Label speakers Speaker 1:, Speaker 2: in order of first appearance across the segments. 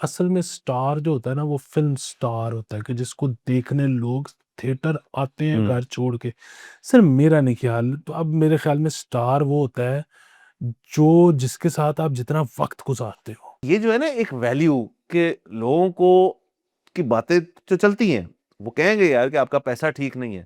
Speaker 1: असल में स्टार जो होता है ना वो फ़िल्म स्टार होता है कि जिसको देखने लोग थिएटर आते हैं
Speaker 2: हम्म
Speaker 1: घर छोड़ के। सर मेरा नहीं ख़्याल, तो अब मेरे ख़्याल में स्टार वो होता है जो जिसके साथ आप जितना वक़्त गुज़ारते हो।
Speaker 2: ये जो है ना एक वैल्यू के लोगों को की बातें जो चलती हैं, वो कहेंगे यार कि आपका पैसा ठीक नहीं है,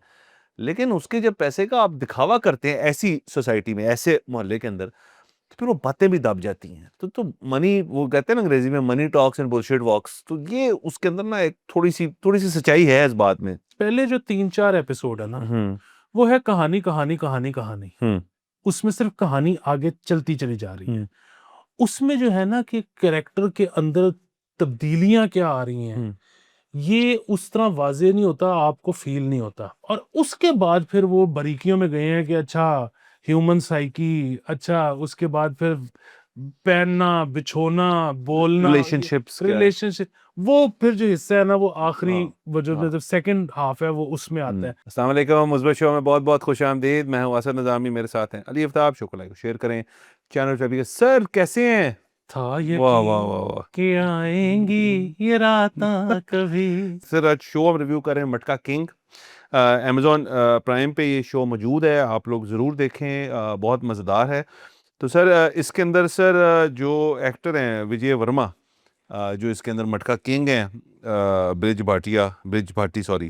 Speaker 2: लेकिन उसके जब पैसे का आप दिखावा करते हैं ऐसी सोसाइटी में, ऐसे मोहल्ले के अंदर, तो फिर वो बातें भी दब जाती हैं। तो मनी, वो कहते हैं ना अंग्रेजी में, मनी टॉक्स एंड बुलशिट वॉक्स, तो ये उसके अंदर ना एक थोड़ी सी सच्चाई है इस बात में।
Speaker 1: पहले जो 3-4 एपिसोड है ना,
Speaker 2: हम्म
Speaker 1: वो है कहानी, कहानी, कहानी, कहानी।
Speaker 2: हम्म
Speaker 1: उसमें सिर्फ़ कहानी आगे चलती चली जा रही है।
Speaker 2: हम्म
Speaker 1: उसमें जो है ना कि कैरेक्टर के अंदर तब्दीलियाँ क्या आ रही हैं,
Speaker 2: हम्म
Speaker 1: ये उस तरह वाज़ेह नहीं होता, आपको फ़ील नहीं होता। और उसके बाद फिर वो बारीकियों में गए हैं कि अच्छा ह्यूमन साइकी, अच्छा उसके बाद फिर पहनना, बिछोना, बोलना, ये
Speaker 2: रिलेशनशिप्स क्या है।
Speaker 1: रिलेशनशिप, वो फिर जो हिस्सा है ना वो आखिरी,
Speaker 2: हाँ
Speaker 1: वो जो
Speaker 2: हाँ।
Speaker 1: मतलब सेकंड हाफ है वो उसमें आता है।
Speaker 2: अस्सलाम वालेकुम, मुस्बत शो में बहुत बहुत खुश आमदीद। मैं हूँ असद नज़ामी, मेरे साथ हैं अली आफ्ताब। शो को लाइक शेयर करें, चैनल पे भी। सर कैसे हैं?
Speaker 1: था
Speaker 2: वाह वाह वाह
Speaker 1: यकीन
Speaker 2: वाह।
Speaker 1: कि आएँगी ये राताँ कभी।
Speaker 2: सर आज शो हम रिव्यू कर रहे हैं, मटका किंग। अमेजॉन प्राइम पे ये शो मौजूद है, आप लोग ज़रूर देखें, बहुत मज़ेदार है। तो सर इसके अंदर सर जो एक्टर हैं विजय वर्मा, जो इसके अंदर मटका किंग हैं, ब्रिज भाटी सॉरी,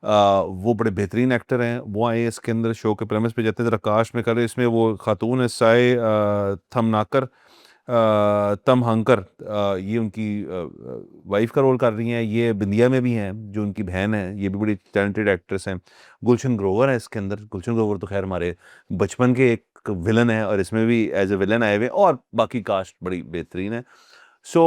Speaker 2: वो बड़े बेहतरीन एक्टर हैं। वो आए इसके अंदर, शो के प्रेमिस पे जाते हैं, ज़रा काश में करे। इसमें वो खातून है साय थमनाकर, तमहंकर, ये उनकी वाइफ का रोल कर रही हैं। ये बिंदिया में भी हैं, जो उनकी बहन है, ये भी बड़ी टैलेंटेड एक्ट्रेस हैं। गुलशन ग्रोवर है इसके अंदर। गुलशन ग्रोवर तो खैर हमारे बचपन के एक विलन है, और इसमें भी एज ए विलन आए हुए हैं, और बाकी कास्ट बड़ी बेहतरीन है। सो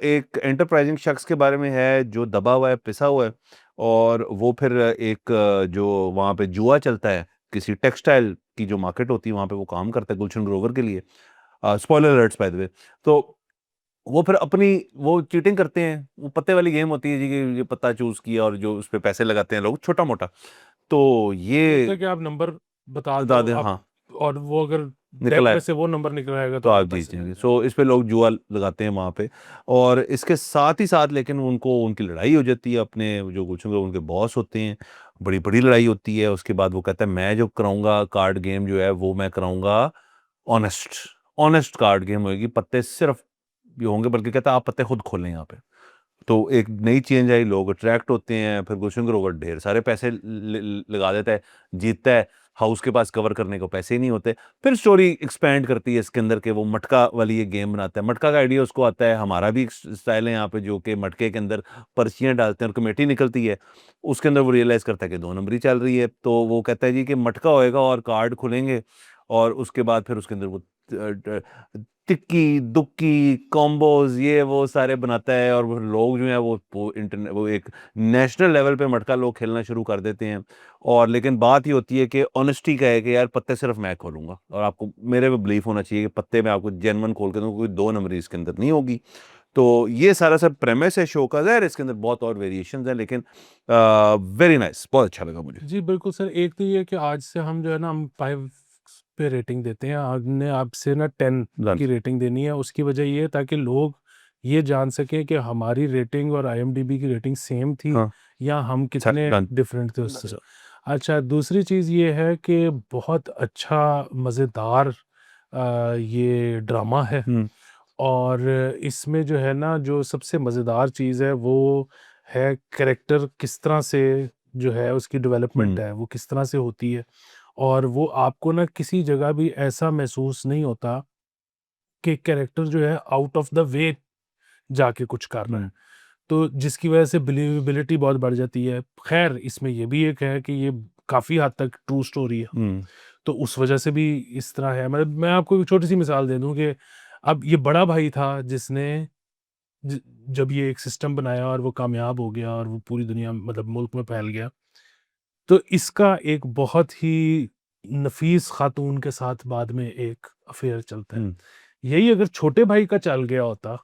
Speaker 2: एक एंटरप्राइजिंग शख्स के बारे में है जो दबा हुआ है, पिसा हुआ है, और वो फिर एक जो वहाँ पे जुआ चलता है, किसी टेक्सटाइल की जो मार्केट होती है वहाँ पे वो काम करता है गुलशन ग्रोवर के लिए। Spoiler alerts by the way. तो वो फिर अपनी वो चीटिंग करते हैं, वो पत्ते वाली गेम होती है जी, कि ये पत्ता चूज किया और जो उस पे पैसे लगाते हैं लोग, छोटा मोटा। तो
Speaker 1: ये
Speaker 2: ये
Speaker 1: होता है कि आप नंबर बता
Speaker 2: बता
Speaker 1: दो
Speaker 2: दें,
Speaker 1: आप,
Speaker 2: हाँ,
Speaker 1: और वो अगर
Speaker 2: निकल
Speaker 1: डेक
Speaker 2: आए
Speaker 1: में से वो नंबर निकल आएगा
Speaker 2: तो
Speaker 1: तो
Speaker 2: आप
Speaker 1: आपको
Speaker 2: जीत
Speaker 1: पैसे
Speaker 2: जाएंगे।
Speaker 1: मिलेंगे।
Speaker 2: सो इस पे लोग जुआ लगाते हैं वहाँ पे। और इसके साथ ही साथ लेकिन उनको उनकी लड़ाई हो जाती है, अपने जो कुछ उनके बॉस होते हैं, बड़ी बड़ी लड़ाई होती है। उसके बाद वो कहता है मैं जो कराऊंगा कार्ड गेम जो है वो मैं कराऊंगा ऑनेस्ट, ऑनेस्ट कार्ड गेम होगी, पत्ते सिर्फ ये होंगे, बल्कि कहता है आप पत्ते खुद खोलें यहाँ पे। तो एक नई चेंज आई, लोग अट्रैक्ट होते हैं, फिर गुलशन ग्रोवर ढेर सारे पैसे लगा देता है, जीतता है। हाउस के पास कवर करने को पैसे ही नहीं होते। फिर स्टोरी एक्सपैंड करती है इसके अंदर के वो मटका वाली ये गेम बनाता है। मटका का आइडिया उसको आता है, हमारा भी एक स्टाइल है यहाँ पे, जो कि मटके के अंदर पर्चियां डालते हैं और कमेटी निकलती है। उसके अंदर वो रियलाइज करता है कि दो नंबरी चल रही है, तो वो कहता है जी कि मटका होएगा और कार्ड खुलेंगे, और उसके बाद फिर उसके अंदर वो तिक्की दुक्की कॉम्बोज ये वो सारे बनाता है, और वो लोग जो हैं वो इंटरनेट, वो एक नेशनल लेवल पे मटका लोग खेलना शुरू कर देते हैं। और लेकिन बात ये होती है कि ऑनेस्टी का है कि यार पत्ते सिर्फ मैं खोलूंगा, और आपको मेरे पे बिलीफ होना चाहिए कि पत्ते में आपको जेनवन खोल के दूंगा, कोई दो नंबरी इसके अंदर नहीं होगी। तो ये सारा सब प्रेमिस है शो का। ज़ाहिर है इसके अंदर बहुत और वेरिएशंस हैं, लेकिन वेरी नाइस, बहुत अच्छा लगा मुझे।
Speaker 1: जी, बिल्कुल सर। एक तो ये है कि आज से हम जो है ना हम 5 पे रेटिंग देते हैं। हमने आपसे ना 10
Speaker 2: डन।
Speaker 1: की रेटिंग देनी है। उसकी वजह ये है ताकि लोग ये जान सकें कि हमारी रेटिंग और आईएमडीबी की रेटिंग सेम थी
Speaker 2: हाँ,
Speaker 1: या हम
Speaker 2: अच्छा
Speaker 1: कितने
Speaker 2: डन।
Speaker 1: डिफरेंट थे उससे। अच्छा, दूसरी चीज़ ये है कि बहुत अच्छा मज़ेदार ये ड्रामा है।
Speaker 2: हम्म
Speaker 1: और इसमें जो है ना जो सबसे मज़ेदार चीज़ है वो है कैरेक्टर किस तरह से जो है उसकी डेवलपमेंट
Speaker 2: हम्म
Speaker 1: है वो किस तरह से होती है। और वो आपको ना किसी जगह भी ऐसा महसूस नहीं होता कि कैरेक्टर जो है आउट ऑफ द वे जाके कुछ कर रहा है,
Speaker 2: हम्म
Speaker 1: तो जिसकी वजह से बिलीवेबिलिटी बहुत बढ़ जाती है। खैर इसमें ये भी एक है कि ये काफ़ी हद तक ट्रू स्टोरी है,
Speaker 2: हम्म
Speaker 1: तो उस वजह से भी इस तरह है। मतलब मैं आपको एक छोटी सी मिसाल दे दूं कि अब ये बड़ा भाई था जिसने ज जब ये एक सिस्टम बनाया और वो कामयाब हो गया और वो पूरी दुनिया मतलब मुल्क में फैल गया, तो इसका एक बहुत ही नफ़ीस ख़ातून के साथ बाद में एक अफ़ेयर चलता है।
Speaker 2: हम्म
Speaker 1: यही अगर छोटे भाई का चल गया होता,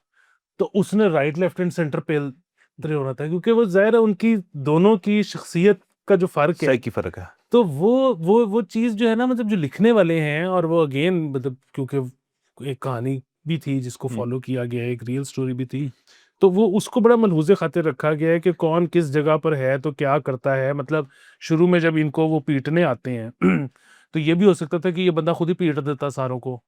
Speaker 1: तो उसने राइट, लेफ्ट एंड सेंटर पेलते होना था, क्योंकि वो ज़ाहिर है उनकी दोनों की शख्सियत का जो फ़र्क है,
Speaker 2: सही की फर्क है।
Speaker 1: तो वो चीज़ जो है ना मतलब जो लिखने वाले हैं, और वो अगेन मतलब क्योंकि एक कहानी भी थी जिसको
Speaker 2: हम्म
Speaker 1: फ़ॉलो किया गया, एक रियल स्टोरी भी थी। तो वो उसको बड़ा मलहूज़े खातिर रखा गया है कि कौन किस जगह पर है तो क्या करता है। मतलब शुरू में जब इनको वो पीटने आते हैं तो ये भी हो सकता था कि ये बंदा खुद ही पीट देता सारों को,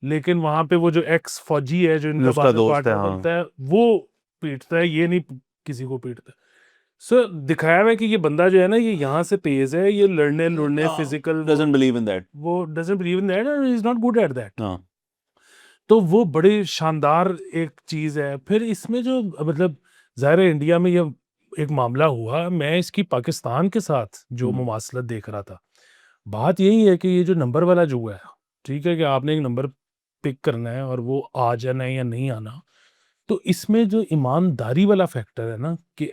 Speaker 1: लेकिन वहां पे वो जो एक्स फौजी है जो
Speaker 2: जो
Speaker 1: इनका
Speaker 2: उसका
Speaker 1: बाद में
Speaker 2: दोस्त है,
Speaker 1: पार्टनर
Speaker 2: हाँ।
Speaker 1: बनता है वो पीटता है, ये नहीं किसी को पीटता। सो दिखाया हुआ है कि ये बंदा जो है ना ये यहाँ से तेज है, ये लड़ने लुड़ने फिजिकल वो
Speaker 2: डजंट बिलीव इन दैट।
Speaker 1: वो doesn't believe in that and is not good at that.
Speaker 2: हाँ।
Speaker 1: तो वो बड़ी शानदार एक चीज़ है। फिर इसमें जो मतलब ज़ाहिर है इंडिया में ये एक मामला हुआ, मैं इसकी पाकिस्तान के साथ जो मुमासलत देख रहा था, बात यही है कि ये जो नंबर वाला जुआ है, ठीक है कि आपने एक नंबर पिक करना है और वो आ जाना है या नहीं आना। तो इसमें जो ईमानदारी वाला फैक्टर है ना कि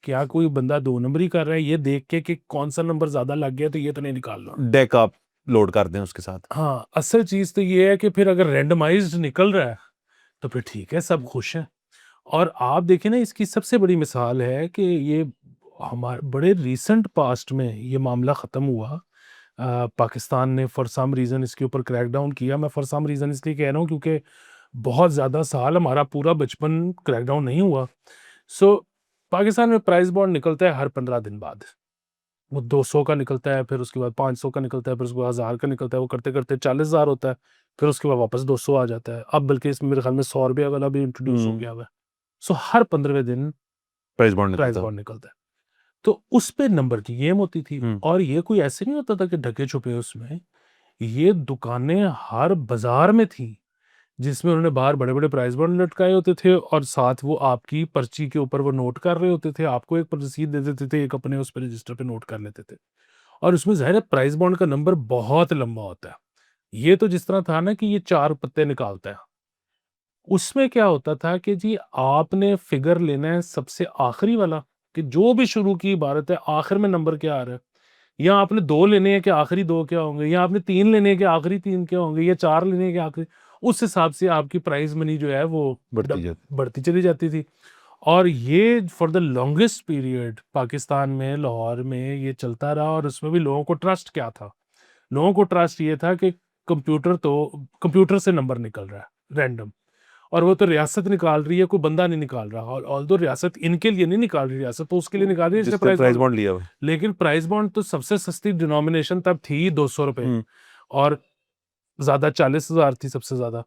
Speaker 1: क्या कोई बंदा 2 नंबरी कर रहा है ये देख के कि कौन-सा नंबर ज़्यादा लग गया तो ये तो नहीं निकालना।
Speaker 2: डेक आप लोड कर दें उसके साथ।
Speaker 1: हाँ, असल चीज़ तो ये है कि फिर अगर रैंडमाइज़्ड निकल रहा है, तो फिर ठीक है, सब खुश हैं। और आप देखिए ना इसकी सबसे बड़ी मिसाल है कि ये हमारे बड़े रीसेंट पास्ट में ये मामला ख़त्म हुआ। पाकिस्तान ने फॉर सम रीज़न इसके ऊपर क्रैकडाउन किया। मैं फॉर सम रीज़न इसलिए कह रहा हूँ क्योंकि बहुत ज़्यादा साल हमारा पूरा बचपन क्रैकडाउन नहीं हुआ। सो पाकिस्तान में प्राइज़ बॉन्ड निकलता है हर 15 दिन बाद। वो 200 का निकलता है, फिर उसके बाद 500 का निकलता है, फिर उसके बाद 1000 का निकलता है, वो करते-करते 40,000 होता है, फिर उसके बाद वापस 200 आ जाता है। अब बल्कि इसमें मेरे ख़्याल में ₹100 वाला भी इंट्रोड्यूस हो गया हुआ है। सो हर 15वें दिन
Speaker 2: प्राइस बॉन्ड
Speaker 1: प्राइज़
Speaker 2: निकलता।
Speaker 1: बॉन्ड निकलता है। तो उस पे नंबर की गेम होती थी और ये कोई ऐसे नहीं होता था कि ढके-छुपे उसमें, ये दुकानें हर बाज़ार में थी, जिसमें उन्होंने बाहर बड़े-बड़े प्राइज़ बॉन्ड लटकाए होते थे और साथ वो आपकी पर्ची के ऊपर वो नोट कर रहे होते थे, आपको एक रसीद दे देते थे, एक अपने उस पे रजिस्टर पे नोट कर लेते थे। और उसमें ज़ाहिर है प्राइज़ बॉन्ड का नंबर बहुत लंबा होता है। ये तो जिस तरह था ना कि ये 4 पत्ते निकालता है। उसमें क्या होता था कि जी आपने फ़िगर लेना है सबसे आखिरी वाला, कि जो भी शुरू की इबारत है आखिर में नंबर क्या आ रहा है। या आपने 2 लेने हैं कि आखिरी 2 क्या होंगे, या आपने 3 लेने हैं कि आखिरी 3 क्या होंगे, या 4 लेने हैं कि आखिरी, उस हिसाब से आपकी प्राइज़ मनी जो है वो
Speaker 2: बढ़ती
Speaker 1: डब
Speaker 2: जाती।
Speaker 1: बढ़ती चली जाती थी। और ये for the longest period Pakistan में, लाहौर में ये चलता रहा और उसमें भी लोगों को ट्रस्ट क्या था? लोगों को ट्रस्ट ये था कि कंप्यूटर से नंबर निकल रहा है रैंडम, और वो तो रियासत निकाल रही है, कोई बंदा नहीं निकाल रहा। और ऑल्दो रियासत इनके लिए नहीं निकाल रही, रियासत तो उसके लिए निकाल रही है जिसने
Speaker 2: जिसने
Speaker 1: प्राइज़
Speaker 2: प्राइस
Speaker 1: बॉन्ड।
Speaker 2: बॉन्ड लिया हुआ है।
Speaker 1: लेकिन प्राइज़ बॉन्ड तो सबसे सस्ती डिनोमिनेशन तब थी ₹200 और ज़्यादा 40,000 थी सबसे ज़्यादा।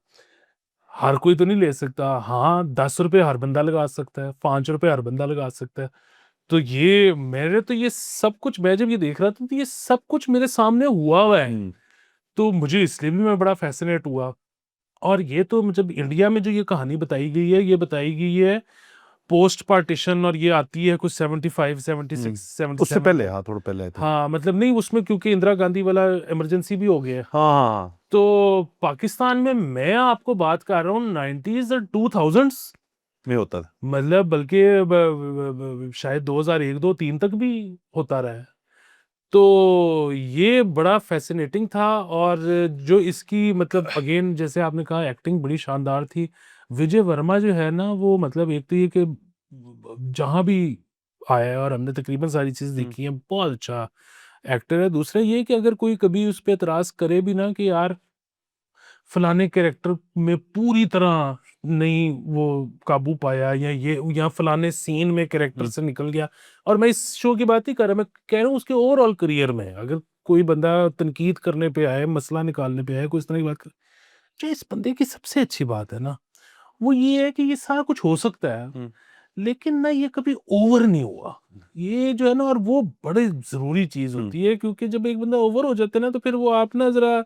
Speaker 1: हर कोई तो नहीं ले सकता। हाँ, ₹10 हर बंदा लगा सकता है, ₹5 हर बंदा लगा सकता है। तो ये मेरे तो ये सब कुछ मैं जब ये देख रहा था तो ये सब कुछ मेरे सामने हुआ हुआ है। तो मुझे इसलिए भी मैं बड़ा फ़ैसिनेट हुआ। और ये तो जब इंडिया में जो ये कहानी बताई गई है, ये बताई गई है पोस्ट पार्टीशन, और ये आती है कुछ 75, 76,
Speaker 2: उससे
Speaker 1: 77
Speaker 2: पहले,
Speaker 1: में।
Speaker 2: हाँ, थोड़ा पहले आए थे।
Speaker 1: हाँ, मतलब नहीं उसमें क्योंकि इंदिरा गांधी वाला इमरजेंसी भी हो गया है।
Speaker 2: हाँ, हाँ, हाँ।
Speaker 1: तो पाकिस्तान में मैं आपको बात कर रहा हूँ 90s और 2000s,
Speaker 2: में होता था।
Speaker 1: मतलब बल्कि शायद 2001, 2, 3 तक भी होता रहा है। तो ये बड़ा फ़ैसिनेटिंग था। और जो इसकी मतलब अगेन जैसे आपने कहा एक्टिंग बड़ी शानदार थी। विजय वर्मा जो है ना वो मतलब एक तो ये कि जहाँ भी आया है और हमने तकरीबन सारी चीज़ देखी है, बहुत अच्छा एक्टर है। दूसरा ये कि अगर कोई कभी उस पे एतराज़ करे भी ना कि यार फलाने कैरेक्टर में पूरी तरह नहीं वो काबू पाया, या ये या फलाने सीन में कैरेक्टर से निकल गया। और मैं इस शो की बात ही कर रहा, मैं कह रहा हूँ उसके ओवरऑल करियर में अगर कोई बंदा तनकीद करने पे आए, मसला निकालने पे आए, कोई इस तरह की बात करे, जो इस बंदे की सबसे अच्छी बात है ना, वो ये है कि ये सारा कुछ हो सकता है, लेकिन ना ये कभी ओवर नहीं हुआ। ये जो है ना, और वो बड़ी ज़रूरी चीज़ होती है क्योंकि जब एक बंदा ओवर हो जाता है ना, तो फिर वो आप ना ज़रा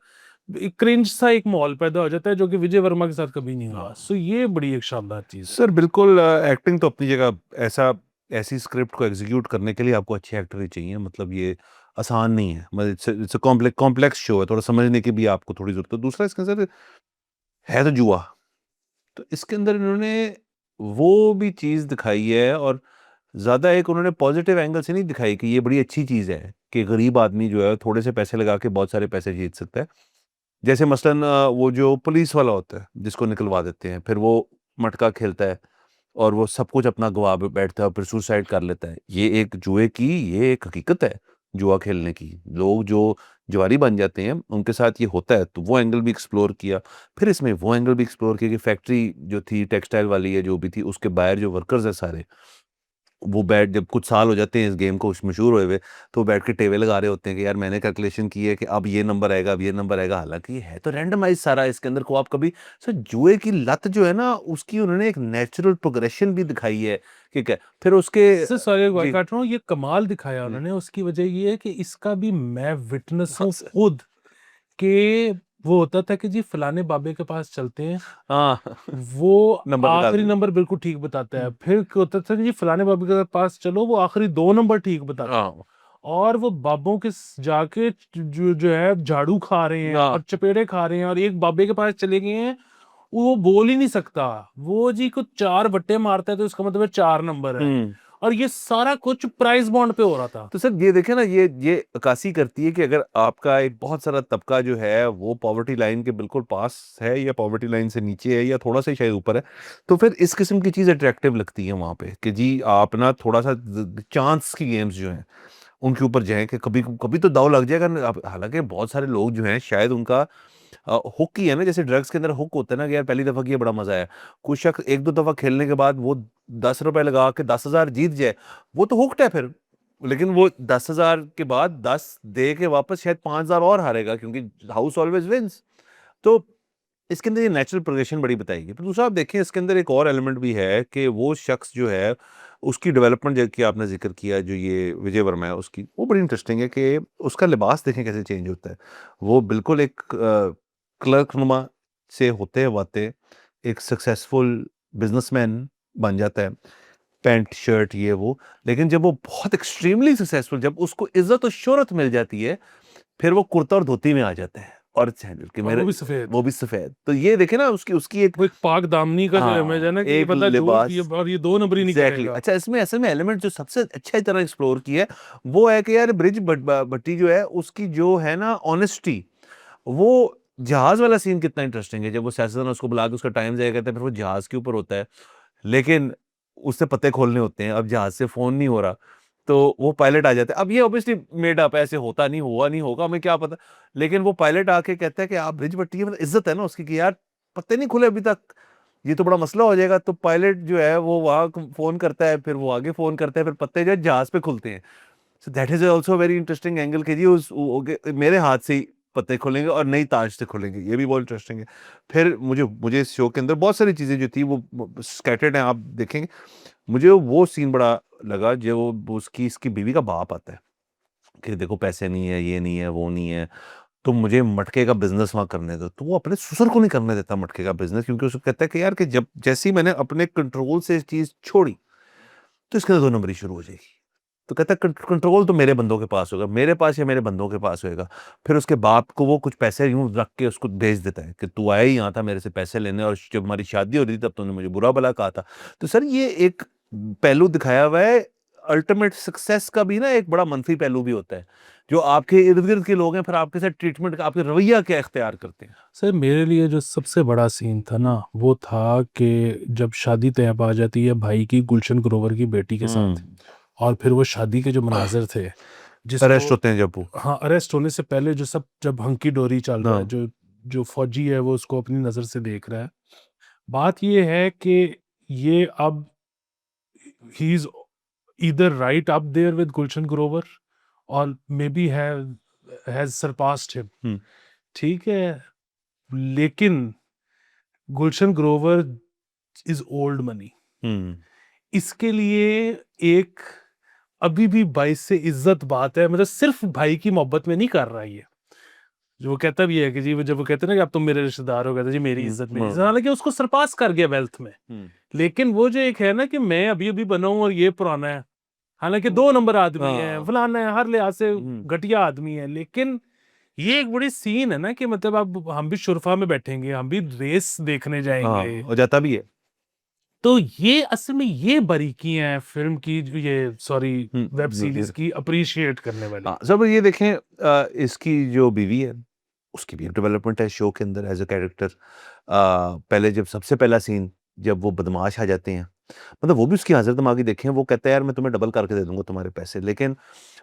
Speaker 1: एक क्रिंज सा एक माहौल पैदा हो जाता है, जो कि विजय वर्मा के साथ कभी नहीं हुआ। सो ये बड़ी एक शानदार चीज़ है।
Speaker 2: सर बिल्कुल, एक्टिंग तो अपनी जगह, ऐसा ऐसी स्क्रिप्ट को एग्जीक्यूट करने के लिए आपको अच्छे एक्टर ही चाहिए। मतलब ये आसान नहीं है। मतलब इट्स अ कॉम्प्लेक्स शो है, थोड़ा समझने की भी आपको थोड़ी ज़रूरत है। दूसरा इसके अंदर है तो जुआ, तो इसके अंदर इन्होंने वो भी चीज़ दिखाई है, और ज़्यादा एक उन्होंने पॉजिटिव एंगल से नहीं दिखाई कि ये बड़ी अच्छी चीज़ है कि गरीब आदमी जो है थोड़े से पैसे लगा के बहुत सारे पैसे जीत सकता है। जैसे मसलन वो जो पुलिस वाला होता है जिसको निकलवा देते हैं, फिर वो मटका खेलता है और वो सब कुछ अपना गँवा ब बैठता है और फिर सुसाइड कर लेता है। ये एक जुए की ये एक हकीकत है। जुआ खेलने की, लोग जो जुआरी बन जाते हैं उनके साथ ये होता है, तो वो एंगल भी एक्सप्लोर किया। फिर इसमें वो एंगल भी एक्सप्लोर किया कि फैक्ट्री जो थी टेक्सटाइल वाली या जो भी थी, उसके बाहर जो वर्कर्स है सारे, वो बैठ जब कुछ साल हो जाते हैं इस गेम को मशहूर हुए हुए, तो वो बैठ के टेबल लगा रहे होते हैं कि यार मैंने कैलकुलेशन की है कि अब ये नंबर आएगा, अब ये नंबर आएगा, हालांकि ये है तो रैंडमाइज सारा, इसके अंदर को आप कभी सर जुए की लत जो है ना उसकी उन्होंने एक नेचुरल प्रोग्रेशन भी दिखाई है, ठीक है, फिर उसके
Speaker 1: सर सॉरी
Speaker 2: जी
Speaker 1: काट रहा हूँ, ये कमाल दिखाया
Speaker 2: जी
Speaker 1: उन्होंने। उसकी वजह ये है कि इसका भी मैं विटनेस
Speaker 2: हाँ
Speaker 1: हूँ खुद, कि वो होता था कि जी फलाने बाबे के पास चलते हैं,
Speaker 2: हाँ
Speaker 1: वो
Speaker 2: नंबर बता
Speaker 1: आखिरी
Speaker 2: दे
Speaker 1: नंबर बिल्कुल ठीक बताता है। फिर क्या होता था जी फलाने बाबे के पास चलो, वो आखिरी 2 नंबर ठीक बताता है।
Speaker 2: हाँ
Speaker 1: और वो बाबों के जाके जो है झाड़ू खा रहे हैं
Speaker 2: हाँ
Speaker 1: और चपेड़े खा रहे हैं, और एक बाबे के पास चले गए हैं, वो बोल ही नहीं सकता, वो जी कुछ 4 बट्टे मारता है तो इसका मतलब है 4 नंबर है।
Speaker 2: हम्म।
Speaker 1: और ये सारा कुछ प्राइस बॉन्ड पे हो रहा था।
Speaker 2: तो सर ये देखें ना, ये अक्कासी करती है कि अगर आपका एक बहुत सारा तबका जो है वो पॉवर्टी लाइन के बिल्कुल पास है या पॉवर्टी लाइन से नीचे है या थोड़ा सा ही शायद ऊपर है, तो फिर इस किस्म की चीज़ अट्रैक्टिव लगती है वहाँ पे कि जी आप ना थोड़ा सा चांस की गेम्स जो हैं उनके ऊपर जाएं कि कभी कभी तो दाव लग जाएगा हालांकि बहुत सारे लोग जो हैं शायद उनका हुक ही है ना, जैसे ड्रग्स के अंदर हुक होता है ना कि यार पहली दफा किया बड़ा मजा आया, कुछ शख्स एक दो दफा खेलने के बाद वो 10 रुपए लगा के 10,000 जीत जाए, वो तो हुक्ड है फिर, लेकिन वो 10,000 के बाद 10 दे के वापस शायद 5,000 और हारेगा, क्योंकि हाउस ऑलवेज विंस। तो इसके अंदर ये नेचुरल प्रोग्रेशन बड़ी बताएगी। पर दूसरा आप देखें इसके अंदर एक और एलिमेंट भी है कि वो शख्स जो है उसकी डेवलपमेंट जो कि आपने जिक्र किया, जो ये विजय वर्मा है उसकी, वो बड़ी इंटरेस्टिंग है कि उसका लिबास देखें कैसे चेंज होता है। वो बिल्कुल एक क्लर्क नुमा से होते हुए एक सक्सेसफुल बिजनेसमैन बन जाता है, पैंट शर्ट ये वो, लेकिन जब वो बहुत एक्सट्रीमली सक्सेसफुल, जब उसको इज्जत और शोहरत मिल जाती है, फिर वो कुर्ता और धोती में आ जाता है और सैंडल के,
Speaker 1: और वो
Speaker 2: मेरे
Speaker 1: भी सफेद।
Speaker 2: वो भी सफेद। तो ये देखे ना उसकी उसकी एक,
Speaker 1: वो एक पाक दामनी का जो इमेज है
Speaker 2: हाँ
Speaker 1: ना, कि ये
Speaker 2: एक
Speaker 1: बंदा जो ये
Speaker 2: लिबास,
Speaker 1: और ये 2 नंबर ही नहीं
Speaker 2: एग्जैक्टली
Speaker 1: करेगा।
Speaker 2: अच्छा इसमें असल में एलिमेंट जो सबसे अच्छा तरह एक्सप्लोर किया है वो है कि यार ब्रिज भट्टी जो है उसकी जो है ना ऑनेस्टी, वो जहाज वाला सीन कितना इंटरेस्टिंग है, जब वो सियासतदान उसको बुला के उसका टाइम जाया करता है, फिर वो जहाज के ऊपर होता है, लेकिन उससे पत्ते खोलने होते हैं, अब जहाज से फोन नहीं हो रहा, तो वो पायलट आ जाता है। अब ये ऑब्वियसली मेड अप है, ऐसे होता नहीं, हुआ नहीं होगा, हमें क्या पता, लेकिन वो पायलट आके कहता है कि आप ब्रिज भट्टी है, मतलब इज्जत है ना उसकी कि यार पत्ते नहीं खुले अभी तक, ये तो बड़ा मसला हो जाएगा। तो पायलट जो है वो वहां फोन करता है, फिर वो आगे फोन करता है, फिर पत्ते जो है जहाज पे खुलते हैं। So that is also very interesting angle कि जी मेरे हाथ से ही पत्ते खुलेंगे और नई ताज से खुलेंगे, ये भी बहुत इंटरेस्टिंग है। फिर मुझे मुझे इस शो के अंदर बहुत सारी चीजें जो थी वो स्कैटर्ड हैं, आप देखेंगे। मुझे वो सीन बड़ा लगा जो वो उसकी इसकी बीवी का बाप आता है कि देखो पैसे नहीं है, ये नहीं है, वो नहीं है, तो मुझे मटके का बिजनेस वहां करने दो। तो वो अपने ससुर को नहीं करने देता मटके का बिजनेस, क्योंकि उसको कहता है कि यार कि जब जैसे ही मैंने अपने कंट्रोल से इस चीज छोड़ी तो इसके अंदर 2 नंबरी शुरू हो जाएगी। तो कहता है कंट्रोल तो मेरे बंदों के पास होगा, मेरे पास या मेरे बंदों के पास होएगा। फिर उसके बाप को वो कुछ पैसे यूं रख के उसको भेज देता है कि तू आया ही यहाँ था मेरे से पैसे लेने, और जब हमारी शादी हो रही थी तब तूने मुझे बुरा भला कहा था। तो सर ये एक पहलू दिखाया हुआ है, अल्टीमेट सक्सेस का भी ना एक बड़ा मंफी पहलू भी होता है, जो आपके इर्द गिर्द के लोग हैं फिर आपके साथ ट्रीटमेंट का, आपके रवैया क्या इख्तियार करते हैं।
Speaker 1: सर मेरे लिए जो सबसे बड़ा सीन था ना, वो था कि जब शादी तय पा जाती है भाई की गुलशन ग्रोवर की बेटी के साथ,
Speaker 2: हम्म।
Speaker 1: और फिर वो शादी के जो मनाजिर थे,
Speaker 2: अरेस्ट
Speaker 1: जिसको
Speaker 2: होते हैं जब वो,
Speaker 1: हाँ अरेस्ट होने से पहले जो सब, जब हंकी डोरी चल रहा है,
Speaker 2: हाँ
Speaker 1: जो जो फौजी है वो उसको अपनी नजर से देख रहा है। बात ये है कि ये अब ही is either right up there with Gulshan Grover, और may be has surpassed him.
Speaker 2: Hmm
Speaker 1: ठीक है, लेकिन Gulshan Grover is old money.
Speaker 2: Hmm
Speaker 1: इसके लिए एक अभी भी भाई से इज्जत बात है, मतलब सिर्फ भाई की मोहब्बत में नहीं कर रहा है ये। जो वो कहता भी है कि जी, वो जब वो कहते हैं ना कि अब तुम मेरे रिश्तेदार हो, कहते हैं, जी मेरी इज्जत, मेरी इज्जत,
Speaker 2: हम्म
Speaker 1: हालांकि उसको सरपास कर गया वेल्थ में।
Speaker 2: हम्म
Speaker 1: लेकिन वो जो एक है ना कि मैं अभी अभी बना हूं और ये पुराना है, हालांकि 2 नंबर आदमी है,
Speaker 2: हाँ
Speaker 1: फलाना है, हर लिहाज से
Speaker 2: हम्म
Speaker 1: घटिया आदमी है, लेकिन ये एक बड़ी सीन है ना कि मतलब अब हम भी शुरफा में बैठेंगे, हम भी रेस देखने
Speaker 2: हाँ
Speaker 1: जाएंगे।
Speaker 2: हो जाता भी है।
Speaker 1: तो ये असल में ये बारीकियां हैं फिल्म की, ये सॉरी वेब सीरीज
Speaker 2: हम्म।
Speaker 1: की अप्रिशिएट करने वाली।
Speaker 2: हाँ सब ये देखें, इसकी जो बीवी है उसकी भी एक डेवलपमेंट है शो के अंदर एज अ कैरेक्टर। पहले जब सबसे पहला सीन जब वो बदमाश आ जाते हैं मतलब वो भी उसकी हाज़िर दिमागी देखें, वो कहता है यार मैं तुम्हें डबल करके दे दूँगा तुम्हारे पैसे, लेकिन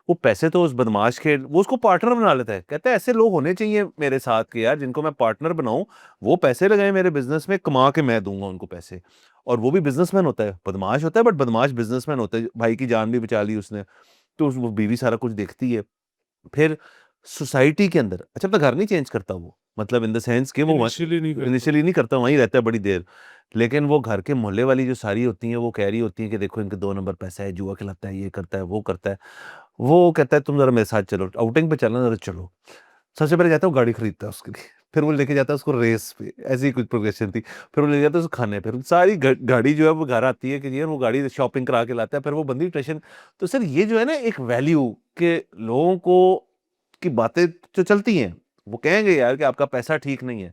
Speaker 2: वो पैसे तो उस बदमाश के वो उसको पार्टनर बना लेता है। कहता है ऐसे लोग होने चाहिए मेरे साथ के यार जिनको मैं पार्टनर बनाऊँ, वो पैसे लगाएँ मेरे बिज़नेस में, कमा के मैं दूँगा उनको पैसे। और वो भी बिज़नेसमैन होता है, बदमाश होता है बट बदमाश बिज़नेसमैन होता है, भाई की जान भी बचा ली उसने। तो वो बीवी सारा कुछ देखती है। फिर सोसाइटी के अंदर अच्छा अपना घर नहीं चेंज करता वो, मतलब इन द सेंस कि वो
Speaker 1: इनिशियली नहीं करता।
Speaker 2: इनिशियली नहीं करता, वहीं रहता है बड़ी देर। लेकिन वो घर के मोहल्ले वाली जो सारी होती हैं, वो कह रही होती हैं कि देखो इनके 2 नंबर पैसा है, जुआ खिलाता है, ये करता है, वो करता है। वो कहता है तुम ज़रा मेरे साथ चलो, आउटिंग पे चलना ज़रा चलो। सबसे पहले जाता है वो गाड़ी खरीदता है उसके लिए, फिर वो लेके जाता है उसको रेस पे, ऐसी ही कुछ प्रोग्रेशन थी। फिर वो ले जाता है उसको खाने पे, सारी गाड़ी जो है वो घर आती है कि जी वो गाड़ी शॉपिंग करा के लाता है, फिर वो बंदी स्टेशन। तो सर ये जो है ना एक वैल्यू के लोगों को की बातें जो चलती हैं, वो कहेंगे यार कि आपका पैसा ठीक नहीं है।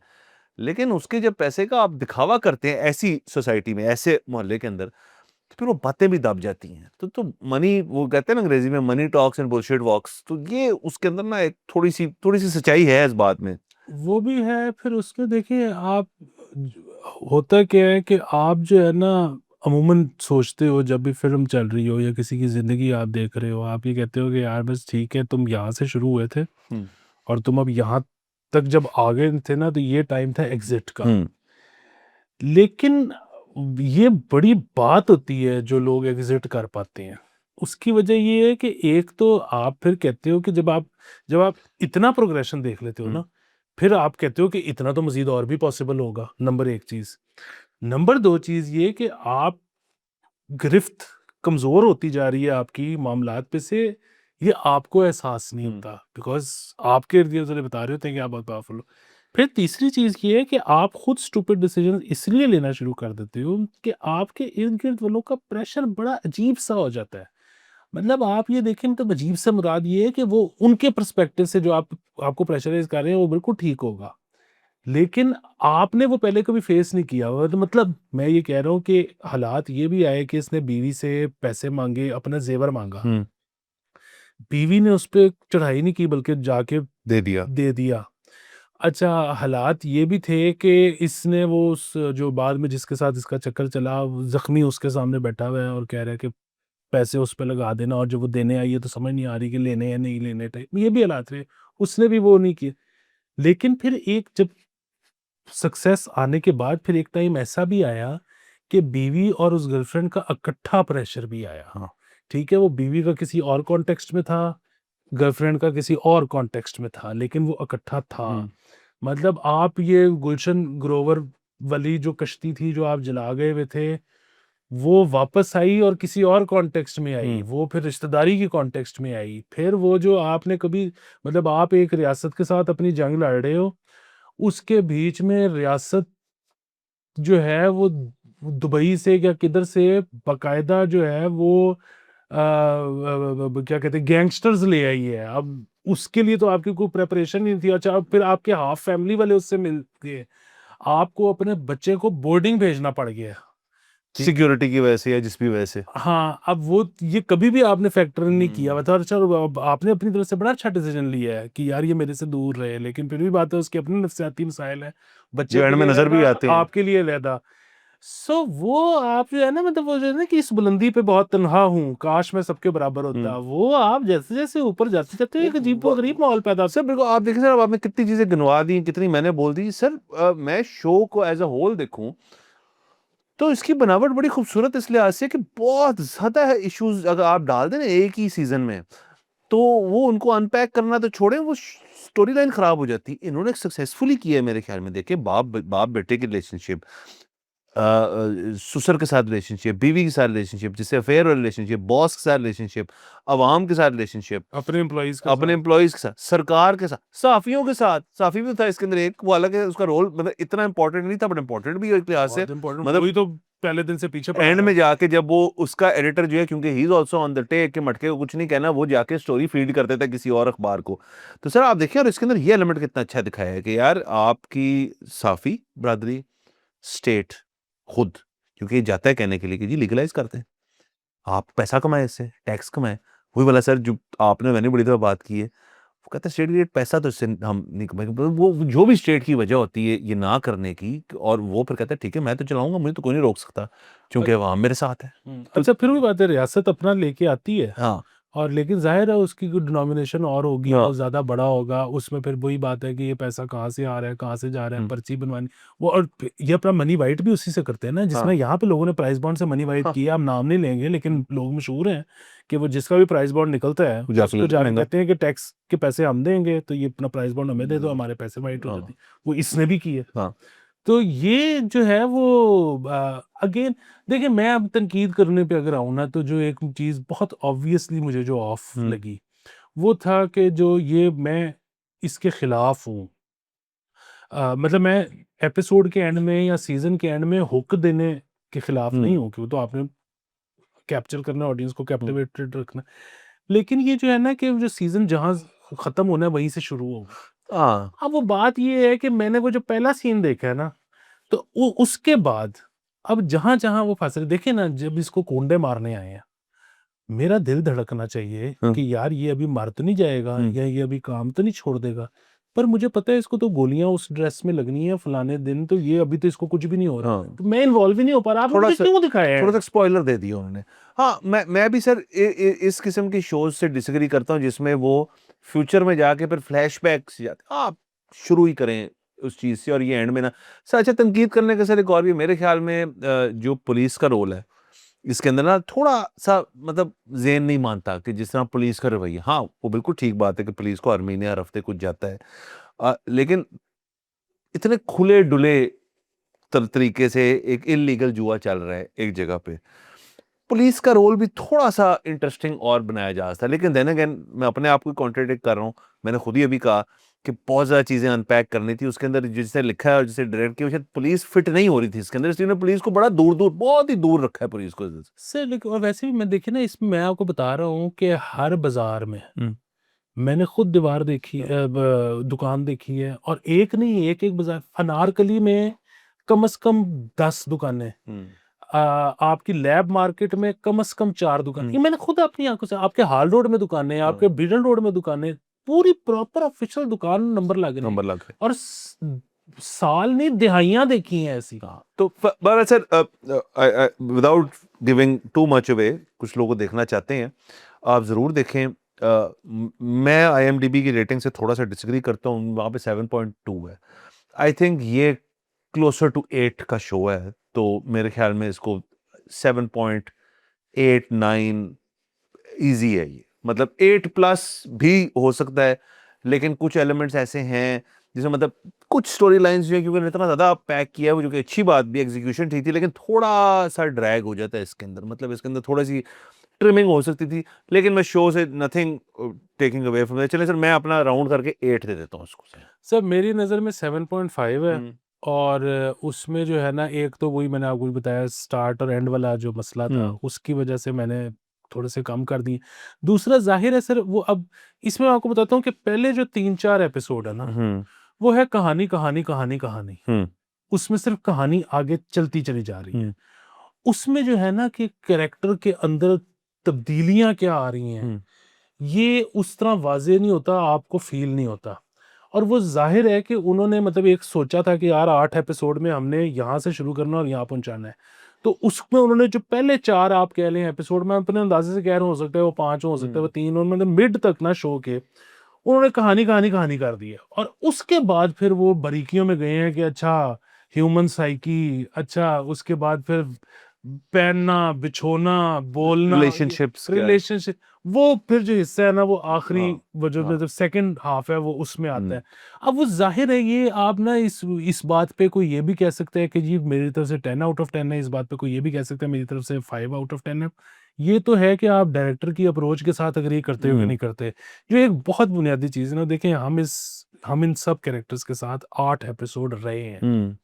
Speaker 2: लेकिन उसके जब पैसे का आप दिखावा करते हैं ऐसी सोसाइटी में, ऐसे मोहल्ले के अंदर, तो फिर वो बातें भी दब जाती हैं। तो मनी वो कहते हैं ना अंग्रेजी में मनी टॉक्स एंड बुलशिट वॉक्स, तो ये उसके अंदर ना एक थोड़ी-सी सच्चाई है इस बात में।
Speaker 1: वो भी है, फिर उसमें देखिए आप होता क्या है कि आप जो है ना अमूमन सोचते हो जब भी फ़िल्म चल रही हो या किसी की ज़िंदगी आप देख रहे हो, आप ये कहते हो कि यार बस ठीक है, तुम यहाँ से शुरू हुए थे
Speaker 2: हुँ,
Speaker 1: और तुम अब यहाँ तक जब आ गए थे ना, तो ये टाइम था एग्ज़िट का।
Speaker 2: हुँ,
Speaker 1: लेकिन ये बड़ी बात होती है जो लोग एग्ज़िट कर पाते हैं। उसकी वजह ये है कि एक तो आप फिर कहते हो कि जब आप इतना प्रोग्रेशन देख लेते हो
Speaker 2: हुँ,
Speaker 1: ना, फिर आप कहते हो कि इतना तो मज़ीद और भी पॉसिबल होगा, नंबर 1 चीज़। नंबर 2 चीज़ ये कि आप गिरफ्त कमज़ोर होती जा रही है आपकी मामलात पे से, ये आपको एहसास नहीं
Speaker 2: हुँ,
Speaker 1: होता बिकॉज़ आपके इर्द-गिर्द वाले बता रहे होते हैं कि आप बहुत पावरफुल हो। फिर तीसरी चीज़ ये है कि आप खुद स्टूपिड डिसीज़न इसलिए लेना शुरू कर देते हो कि आपके इर्द-गिर्द वालों का प्रेशर बड़ा अजीब-सा हो जाता है। मतलब आप ये देखें तो अजीब से मुराद ये है कि वो उनके पर्सपेक्टिव से जो आप आपको प्रेशराइज़ कर रहे हैं वो बिल्कुल ठीक होगा। लेकिन आपने वो पहले कभी फेस नहीं किया हुआ, तो मतलब मैं ये कह रहा हूँ कि हालात ये भी आए कि इसने बीवी से पैसे माँगे, अपना ज़ेवर माँगा।
Speaker 2: हुँ,
Speaker 1: बीवी ने उस पे चढ़ाई नहीं की बल्कि जाके
Speaker 2: दे दिया।
Speaker 1: दे दिया। अच्छा, हालात ये भी थे कि इसने वो उस जो बाद में जिसके साथ इसका चक्कर चला, वो ज़ख्मी उसके सामने बैठा हुआ है और कह रहा है कि पैसे उस पे लगा देना, और जब वो देने आई है तो समझ नहीं आ रही कि लेने या नहीं लेने टाइप, ये भी हालात थे। उसने भी वो नहीं किए। लेकिन फिर एक जब सक्सेस आने के बाद फिर एक टाइम ऐसा भी आया कि बीवी और उस गर्लफ्रेंड का इकट्ठा प्रेशर भी आया।
Speaker 2: हाँ,
Speaker 1: ठीक है, वो बीवी का किसी और कॉन्टेक्स्ट में था, गर्लफ्रेंड का किसी और कॉन्टेक्स्ट में था, लेकिन वो इकट्ठा था।
Speaker 2: हुँ,
Speaker 1: मतलब आप ये गुलशन ग्रोवर वाली जो कश्ती थी जो आप जला गए हुए थे, वो वापस आई और किसी और कॉन्टेक्स्ट में आई,
Speaker 2: हुँ,
Speaker 1: वो फिर रिश्तेदारी के कॉन्टेक्स्ट में आई। फिर वो जो आपने कभी मतलब आप एक रियासत के साथ अपनी जंग लड़ रहे हो, उसके बीच में रियासत जो है वो दुबई से या किधर से बाकायदा जो है वो क्या कहते हैं गैंगस्टर्स ले आई है। अब उसके लिए तो आपकी कोई प्रिपरेशन नहीं थी। अच्छा, अब फिर आपके हाफ फैमिली वाले उससे मिल गए। आपको अपने बच्चे को बोर्डिंग भेजना पड़ गया। ठीक है।
Speaker 2: सिक्योरिटी की वजह से या जिस भी वजह से।
Speaker 1: हाँ, अब वो ये कभी भी आपने फैक्टर नहीं किया हुआ
Speaker 2: हुँ,
Speaker 1: था। और चलो अब आपने अपनी तरफ से बड़ा अच्छा डिसीजन लिया है कि यार ये मेरे से दूर रहे, लेकिन फिर भी बात है उसके अपने नफ़सियाती मसाइल हैं। बच्चे
Speaker 2: जो
Speaker 1: के
Speaker 2: एंड में
Speaker 1: लिए
Speaker 2: नज़र भी
Speaker 1: अलहदा,
Speaker 2: आते हैं।
Speaker 1: आपके लिए अलहदा। सो वो आप जो है ना मतलब वो जो है ना कि इस बुलंदी पे बहुत तन्हा हूँ, काश मैं सबके बराबर
Speaker 2: हुँ,
Speaker 1: होता। वो आप जैसे-जैसे ऊपर जाते-जाते
Speaker 2: वो
Speaker 1: एक
Speaker 2: ब
Speaker 1: अजीब-व-गरीब माहौल पैदा
Speaker 2: सर बिल्कुल आप देखिए सर अब आपने कितनी चीज़ें गिनवा दी, कितनी मैंने बोल दी। सर मैं शो को एज़ अ होल देखूँ तो इसकी बनावट बड़ी खूबसूरत इस लिहाज़ से कि बहुत ज़्यादा इश्यूज़ अगर आप डाल दें ना एक ही सीज़न में, तो वो उनको अनपैक करना तो छोड़ें, वो स्टोरी लाइन खराब हो जाती है। इन्होंने सक्सेसफुली किया है मेरे ख्याल में। देखिए बाप बेटे की रिलेशनशिप, ससुर के साथ रिलेशनशिप, बीवी के साथ रिलेशनशिप, जिससे अफेयर वाला रिलेशनशिप, बॉस के साथ रिलेशनशिप, अवाम के साथ रिलेशनशिप,
Speaker 1: अपने एम्प्लॉइज़ के
Speaker 2: अपने
Speaker 1: साथ।
Speaker 2: एम्प्लॉइज़ के साथ, सरकार के साथ, सहाफ़ियों के साथ। सहाफ़ी भी था इसके अंदर एक, वो हालाँकि उसका रोल मतलब इतना इम्पोर्टेंट नहीं था बट इम्पोर्टेंट भी है एक लिहाज़ से।
Speaker 1: बहुत इम्पोर्टेंट,
Speaker 2: मतलब
Speaker 1: वही तो पहले दिन से पीछे पड़ा
Speaker 2: एंड
Speaker 1: रहा।
Speaker 2: में जाके जब वो उसका एडिटर जो है क्योंकि he is also on the take के मटके को कुछ नहीं कहना, वो जाके स्टोरी फीड कर देता है किसी और अखबार को। तो सर आप देखिए और इसके अंदर ये एलिमेंट कितना अच्छा दिखाया है कि यार आपकी साफ़ी बिरादरी, स्टेट, खुद क्योंकि ये जाता है कहने के लिए कि जी लीगलाइज़ करते हैं। आप पैसा कमाएँ इससे, टैक्स कमाएँ। वही वाला सर जो आपने मैंने बड़ी दफ़ा बात की है, कहता है स्टेट की पैसा तो इससे हम नहीं कमाएंगे, वो जो भी स्टेट की वजह होती है ये ना करने की, और वो फिर कहता है ठीक है मैं तो चलाऊंगा, मुझे तो कोई नहीं रोक सकता क्योंकि वहां मेरे साथ है। तो
Speaker 1: अच्छा फिर भी बात है, रियासत अपना लेके आती है,
Speaker 2: हाँ
Speaker 1: और लेकिन जाहिर है उसकी डिनोमिनेशन और होगी
Speaker 2: हाँ
Speaker 1: और ज़्यादा बड़ा होगा, उसमें फिर वही बात है कि ये पैसा कहाँ से आ रहा है, कहाँ से जा रहा है, पर्ची बनवानी वो, और ये अपना मनी वाइट भी उसी से करते हैं ना, जिसमें
Speaker 2: हाँ
Speaker 1: यहाँ पे लोगों ने प्राइस बॉन्ड से मनी वाइट
Speaker 2: हाँ
Speaker 1: किया, हम नाम नहीं लेंगे लेकिन लोग मशहूर हैं कि वो जिसका भी प्राइस बॉन्ड निकलता है
Speaker 2: वो जाके
Speaker 1: उसको
Speaker 2: ले
Speaker 1: जाके
Speaker 2: लेंगे।
Speaker 1: कहते हैं कि टैक्स के पैसे हम देंगे तो ये अपना प्राइस बॉन्ड हमें दे दो,
Speaker 2: हाँ
Speaker 1: हमारे पैसे वाइट हो जाते
Speaker 2: हाँ
Speaker 1: हैं। वो इसने भी किए।
Speaker 2: हाँ
Speaker 1: तो ये जो है वो अगेन देखिए, मैं अब तनकीद करने पे अगर आऊँ ना, तो जो एक चीज़ बहुत ऑब्वियसली मुझे जो ऑफ लगी वो था कि जो ये मैं इसके खिलाफ हूँ। मतलब मैं एपिसोड के एंड में या सीजन के एंड में हुक देने के खिलाफ नहीं हूँ कि वो तो आपने कैप्चर करना, ऑडियंस को कैप्टिवेटेड रखना, लेकिन ये जो है ना कि जो सीजन जहाँ खत्म होना है वहीं से शुरू होगा।
Speaker 2: हाँ
Speaker 1: अब वो बात ये है कि मैंने वो जो पहला सीन देखा है ना, तो उसके बाद अब जहां जहां वो फंस रहे, देखिए ना, जब इसको कोंडे मारने आए हैं, मेरा दिल धड़कना चाहिए कि यार ये अभी मर तो नहीं जाएगा या ये अभी काम तो नहीं छोड़ देगा, पर मुझे पता है इसको तो गोलियां उस ड्रेस में लगनी है फलाने दिन, तो ये अभी तो इसको कुछ भी नहीं हो रहा,
Speaker 2: हाँ
Speaker 1: तो मैं इन्वॉल्व ही नहीं हो पा रहा, आपने
Speaker 2: थोड़ा
Speaker 1: मुझे
Speaker 2: सा
Speaker 1: क्यों दिखाया
Speaker 2: थोड़ा
Speaker 1: है?
Speaker 2: सा स्पॉइलर दे दिया उन्होंने। हाँ मैं भी सर इस किस्म की शोज से डिसएग्री करता हूँ जिसमें वो फ्यूचर में जाके फिर फ्लैशबैक से जाते, आप शुरू ही करें उस चीज से और ये एंड में ना। सर अच्छा तनकीद करने का सर एक और भी मेरे ख्याल में जो पुलिस का रोल है इसके अंदर ना थोड़ा सा मतलब ज़हन नहीं मानता कि जिस तरह पुलिस का रवैया, हाँ वो बिल्कुल ठीक बात है कि पुलिस को हर महीने हर हफ्ते कुछ जाता है, लेकिन इतने खुले डुले तरीके से एक इलीगल जुआ चल रहा है एक जगह पे, पुलिस का रोल भी थोड़ा सा इंटरेस्टिंग और बनाया जा सकता है। लेकिन देन अगेन मैं अपने आप को कॉन्ट्रडिक्ट कर रहा हूँ, मैंने खुद ही अभी कहा कि बहुत ज़्यादा चीज़ें अनपैक करनी थी उसके अंदर, जिसे लिखा है और जिसे डायरेक्ट किया शायद पुलिस फिट नहीं हो रही थी इसके अंदर, इसलिए उन्होंने पुलिस को बड़ा दूर दूर बहुत ही दूर रखा है पुलिस को इससे।
Speaker 1: सर लेकिन और वैसे भी मैं देखिए ना, इसमें मैं आपको बता रहा हूँ कि हर बाजार में
Speaker 2: हम्म
Speaker 1: मैंने खुद दीवार देखी दुकान देखी है, और एक नहीं, एक एक बाजार, अनारकली में कम से कम 10 दुकानें,
Speaker 2: हम्म
Speaker 1: आपकी लैब मार्केट में कम से कम 4 दुकान, ये
Speaker 2: हम्म
Speaker 1: मैंने खुद अपनी आंखों से, आपके हाल रोड में दुकानें,
Speaker 2: हाँ
Speaker 1: आपके ब्रिडन रोड में दुकानें, पूरी प्रॉपर ऑफिशियल दुकान नंबर लग रहे हैं,
Speaker 2: नंबर लग
Speaker 1: और साल नहीं दिहाइयां देखी हैं ऐसी।
Speaker 2: हाँ तो but sir without giving too much away, कुछ लोग को देखना चाहते हैं आप जरूर देखें। मैं IMDb की रेटिंग से थोड़ा सा डिसएग्री करता हूँ, वहाँ पे 7.2 है। आई थिंक ये क्लोजर टू 8 का शो है, तो मेरे ख्याल में इसको 7.89 इजी है ये, मतलब 8 प्लस भी हो सकता है, लेकिन कुछ एलिमेंट्स ऐसे हैं जिसमें मतलब कुछ स्टोरी लाइंस जो है क्योंकि इतना ज्यादा पैक किया है वो, जो कि अच्छी बात भी, एग्जीक्यूशन ठीक थी, लेकिन थोड़ा सा ड्रैग हो जाता है इसके अंदर, मतलब इसके अंदर थोड़ी सी ट्रिमिंग हो सकती थी। लेकिन मैं शो से नथिंग टेकिंग अवे फ्रॉम, चलिए सर मैं अपना राउंड करके 8 दे देता हूँ उसको सर।
Speaker 1: सर मेरी नज़र में 7.5 है,
Speaker 2: हम्म
Speaker 1: और उसमें जो है ना, एक तो वही मैंने आपको बताया स्टार्ट और एंड वाला जो मसला था,
Speaker 2: हम्म
Speaker 1: उसकी वजह से मैंने थोड़े से कम कर दिए। दूसरा जाहिर है सर, वो अब इसमें मैं आपको बताता हूँ कि पहले जो 3-4 एपिसोड है ना,
Speaker 2: हम्म
Speaker 1: वो है कहानी कहानी कहानी कहानी,
Speaker 2: हम्म
Speaker 1: उसमें सिर्फ कहानी आगे चलती चली जा रही है।
Speaker 2: हम्म
Speaker 1: उसमें जो है ना कि कैरेक्टर के अंदर तब्दीलियां क्या आ रही हैं,
Speaker 2: हम्म
Speaker 1: ये उस तरह वाज़ेह नहीं होता, आपको फ़ील नहीं होता। और वो ज़ाहिर है कि उन्होंने मतलब एक सोचा था कि यार 8 एपिसोड में हमने यहाँ से शुरू करना और यहाँ पहुँचाना है। तो उसमें उन्होंने जो पहले 4 आप कह लें एपिसोड, मैं अपने अंदाज़े से कह रहा हूँ, हो सकता है वो 5 हो सकता है वो 3 हो, मतलब मिड तक ना शो के उन्होंने कहानी, कहानी, कहानी कर दी है। और उसके बाद फिर वो बारीकियों में गए हैं कि अच्छा ह्यूमन साइकी, अच्छा उसके बाद फिर पहनना, बिछोना, बोलना, ये
Speaker 2: रिलेशनशिप्स क्या है।
Speaker 1: रिलेशनशिप, वो फिर जो हिस्सा है ना वो आखिरी,
Speaker 2: हाँ
Speaker 1: वो जो
Speaker 2: हाँ
Speaker 1: मतलब सेकंड हाफ है वो उसमें आता
Speaker 2: हम्म
Speaker 1: है। अब वो जाहिर है, ये आप ना इस बात पे कोई ये भी कह सकता है कि जी मेरी तरफ से 10 आउट ऑफ 10 है, इस बात पे कोई ये भी कह सकता है मेरी तरफ से 5 आउट ऑफ 10 है। ये तो है कि आप डायरेक्टर की अप्रोच के साथ अग्री करते हो कि
Speaker 2: हम्म
Speaker 1: नहीं करते, जो एक बहुत बुनियादी चीज़ है ना। देखें, हम इन सब कैरेक्टर्स के साथ 8 एपिसोड रहे हैं।
Speaker 2: हम्म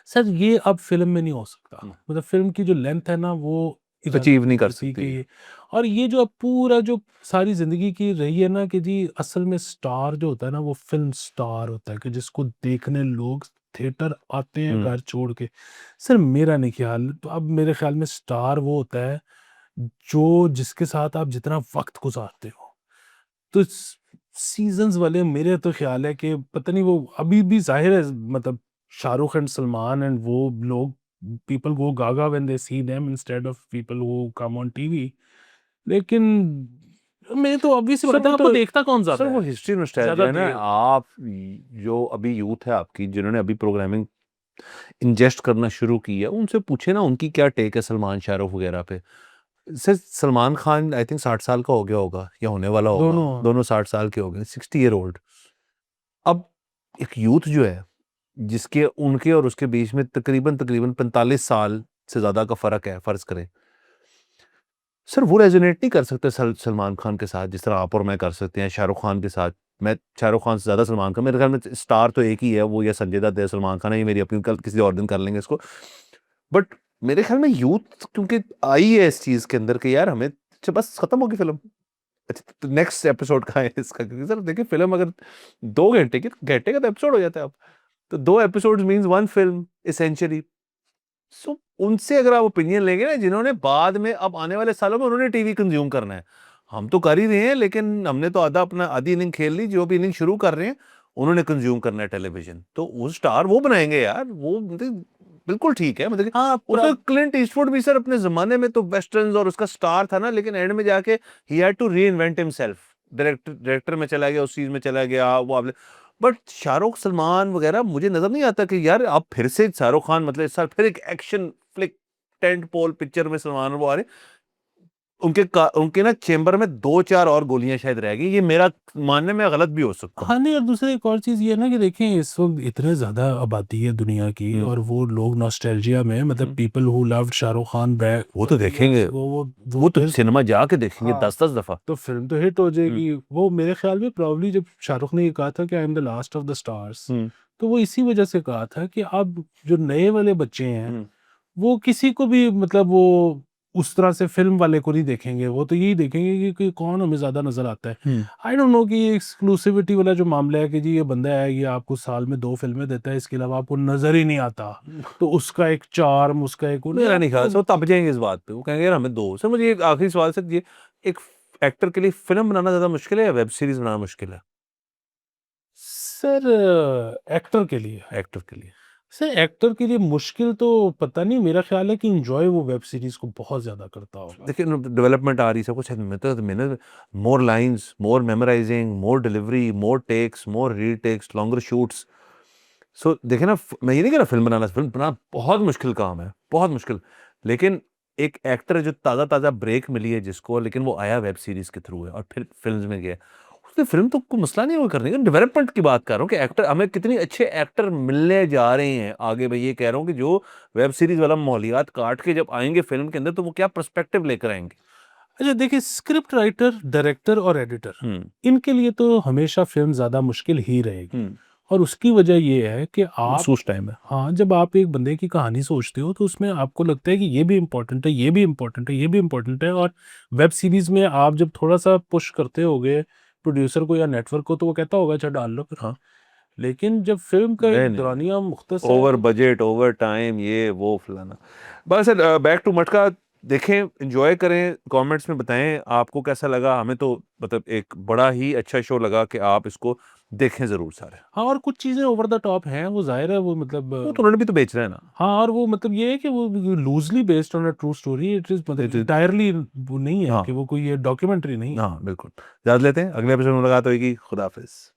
Speaker 1: सर ये अब फ़िल्म में नहीं हो सकता।
Speaker 2: हम्म
Speaker 1: मतलब फ़िल्म की जो लेंथ है ना वो
Speaker 2: अचीव नहीं कर
Speaker 1: इरेलेवेंट थी
Speaker 2: सकती।
Speaker 1: कि, और ये जो अब पूरा जो सारी ज़िंदगी की रही है ना कि जी असल में स्टार जो होता है ना वो फ़िल्म स्टार होता है, कि जिसको देखने लोग थिएटर आते हैं
Speaker 2: हम्म
Speaker 1: घर छोड़ के। सर मेरा नहीं ख़्याल, तो अब मेरे ख़्याल में स्टार वो होता है जो जिसके साथ आप जितना वक़्त गुज़ारते हो। तो सीज़न्स वाले मेरे तो ख़्याल है कि पता नहीं वो अभी भी ज़ाहिर है मतलब शाहरुख एंड सलमान एंड वो लोग people go Gaga when they see them instead of people who come on TV. लेकिन मैं तो ऑब्वियस सी
Speaker 2: सर
Speaker 1: बात है
Speaker 2: वो
Speaker 1: आपको
Speaker 2: तो
Speaker 1: देखता कौन
Speaker 2: सर
Speaker 1: ज़्यादा
Speaker 2: वो
Speaker 1: है?
Speaker 2: हिस्ट्री नॉस्टैल्जिया
Speaker 1: ज़्यादा
Speaker 2: है ना।
Speaker 1: देर
Speaker 2: आप जो अभी यूथ है आपकी, जिन्होंने अभी प्रोग्रामिंग इंजेस्ट करना शुरू की है, उनसे पूछे ना उनकी क्या टेक है सलमान शाहरुख वगैरह पे। Sir Salman Khan I think 60 साल का हो गया होगा या होने वाला होगा,
Speaker 1: दोनों।
Speaker 2: दोनों 60 साल के हो गए, 60 ईयर ओल्ड। अब एक यूथ जो है, जिसके उनके और उसके बीच में तकरीबन तकरीबन 45 साल से ज्यादा का फर्क है, फर्ज करें, सर वो रेजोनेट नहीं कर सकते सलमान खान के साथ जिस तरह आप और मैं कर सकते हैं शाहरुख खान के साथ। मैं शाहरुख खान से ज्यादा सलमान खान, मेरे ख्याल में स्टार तो एक ही है, वो या संजय दत्त या सलमान खान है। ये मेरी अपनी, कल किसी और दिन कर लेंगे इसको। बट मेरे ख्याल में यूथ क्योंकि आई है इस चीज के अंदर कि यार हमें, अच्छा बस खत्म होगी फिल्म, अच्छा तो नेक्स्ट एपिसोड का है इसका, क्योंकि सर देखिए फिल्म अगर 2 घंटे की, घंटे का तो एपिसोड हो जाता है अब, तो 2 एपिसोड मीन्स 1 फिल्म इसेंशियली। सो उनसे अगर आप ओपिनियन लेंगे ना, जिन्होंने बाद में अब आने वाले सालों में उन्होंने टीवी कंज्यूम करना है, हम तो कर ही रहे हैं, लेकिन हमने तो आधा अपना आधी इनिंग खेल ली, जो भी इनिंग शुरू कर रहे हैं उन्होंने कंज्यूम करना है टेलीविजन, तो वो स्टार वो बनाएंगे यार, वो मतलब बिल्कुल ठीक है। मतलब
Speaker 1: हाँ, पूरा
Speaker 2: उसमें क्लिंट ईस्टवुड भी सर अपने जमाने में तो वेस्टर्न्स और उसका स्टार था ना, लेकिन एंड में जाके he had to reinvent himself, director में चला गया, उस चीज में चला गया वो आप। बट शाहरुख सलमान वगैरह मुझे नजर नहीं आता कि यार आप फिर से शाहरुख खान, मतलब इस साल फिर एक एक्शन फ्लिक टेंट पोल पिक्चर में सलमान वो आ रहे, उनके ना चेंबर में 2-4 और गोलियां शायद रह गई, ये मेरा मानने में गलत भी हो सकता हूँ।
Speaker 1: हाँ, नहीं और दूसरा एक और चीज़ ये है ना कि देखें इस वक़्त इतने ज़्यादा आबादी है दुनिया की
Speaker 2: हम्म,
Speaker 1: और वो लोग नॉस्टैल्जिया में मतलब
Speaker 2: hmm.
Speaker 1: People who loved Shahrukh Khan back
Speaker 2: वो तो देखेंगे,
Speaker 1: यस वो
Speaker 2: वो तो
Speaker 1: फिर
Speaker 2: सिनेमा जाके देखेंगे
Speaker 1: हाँ,
Speaker 2: 10-10 दफा।
Speaker 1: तो फ़िल्म तो हिट हो
Speaker 2: हम्म,
Speaker 1: जाएगी। वो मेरे ख़्याल में प्रोबब्ली जब शाहरुख ने ये कहा था कि I am the last of the stars,
Speaker 2: hmm,
Speaker 1: तो वो इसी वजह से कहा था कि अब जो नए वाले बच्चे हैं
Speaker 2: हम्म,
Speaker 1: वो किसी को भी मतलब वो उस तरह से फ़िल्म वाले को नहीं देखेंगे, वो तो यही देखेंगे कि कौन हमें ज़्यादा नज़र आता है।
Speaker 2: हम्म।
Speaker 1: आई डोंट नो कि ये एक्सक्लूसिविटी वाला जो मामला है कि जी ये बंदा है, ये आपको साल में 2 फ़िल्में देता है, इसके अलावा आपको नज़र ही नहीं आता। तो उसका एक चार्म, उसका एक वो नहीं
Speaker 2: मेरा नहीं ख्याल से वो
Speaker 1: आपको
Speaker 2: तब जाएंगे इस बात पे, वो कहेंगे यार हमें दो। सर मुझे एक आखिरी सवाल, सर ये एक एक्टर के लिए फिल्म बनाना ज्यादा मुश्किल है या वेब सीरीज बनाना मुश्किल है?
Speaker 1: सर एक्टर के लिए
Speaker 2: एक्टर के लिए
Speaker 1: सर एक्टर के लिए मुश्किल तो पता नहीं, मेरा ख़्याल है कि एन्जॉय वो वेब सीरीज़ को बहुत ज़्यादा करता होगा।
Speaker 2: देखिए डेवलपमेंट आ रही है सब कुछ है, मैंने मोर लाइंस, मोर मेमोराइजिंग, मोर डिलीवरी, मोर टेक्स, मोर रीटेक्स, लॉन्गर शूट्स। सो देखिए ना, मैं ये नहीं कह रहा फिल्म बनाना बहुत मुश्किल काम है, बहुत मुश्किल। लेकिन एक एक्टर है जो ताज़ा ताज़ा ब्रेक मिली है जिसको, लेकिन वो आया वेब सीरीज के थ्रू है और फिर फिल्म में गया, उसने फिल्म तो कोई मसला नहीं वो करने का। डेवलपमेंट की बात कर रहा हूँ कि एक्टर, हमें कितने अच्छे एक्टर मिलने जा रहे हैं आगे। मैं ये कह रहा हूँ कि जो वेब सीरीज वाला माहौलियात काट के जब आएंगे फिल्म के अंदर, तो वो क्या पर्सपेक्टिव लेकर आएंगे।
Speaker 1: अच्छा देखिए, स्क्रिप्ट राइटर, डायरेक्टर और एडिटर
Speaker 2: हम्म,
Speaker 1: इनके लिए तो हमेशा फ़िल्म ज़्यादा मुश्किल ही रहेगी
Speaker 2: हम्म।
Speaker 1: और उसकी वजह ये है कि आप
Speaker 2: महसूस टाइम है।
Speaker 1: हाँ, जब आप एक बंदे की कहानी सोचते हो तो उसमें आपको लगता है कि ये भी इम्पोर्टेंट है, ये भी इम्पोर्टेंट है, ये भी इम्पोर्टेंट है और वेब सीरीज़ में आप जब थोड़ा-सा पुश करते होगे प्रोड्यूसर को या नेटवर्क को तो वो कहता होगा अच्छा डाल लो फिर।
Speaker 2: हाँ,
Speaker 1: लेकिन जब फ़िल्म का
Speaker 2: नहीं
Speaker 1: एक
Speaker 2: नहीं नहीं,
Speaker 1: दौरानिया मुख्तस है
Speaker 2: ओवर
Speaker 1: तो
Speaker 2: बजट, ओवर टाइम, ये वो फलाना। बस बैक टू मटका, देखें, एंजॉय करें, कमेंट्स में बताएं आपको कैसा लगा। हमें तो मतलब एक बड़ा ही अच्छा शो लगा कि आप इसको देखें जरूर सारे।
Speaker 1: हाँ, और कुछ चीज़ें ओवर द टॉप हैं, वो ज़ाहिर है वो मतलब
Speaker 2: वो तो उन्होंने भी तो बेच रहे हैं ना।
Speaker 1: हाँ, और वो मतलब ये है कि वो loosely based on a true story, it is मतलब
Speaker 2: It is-
Speaker 1: एंटायरली वो नहीं है
Speaker 2: हाँ,
Speaker 1: कि वो कोई ये डॉक्यूमेंट्री नहीं है।
Speaker 2: हाँ बिल्कुल। इजाजत लेते हैं, अगले एपिसोड में मुलाकात होगी। खुदा हाफिज।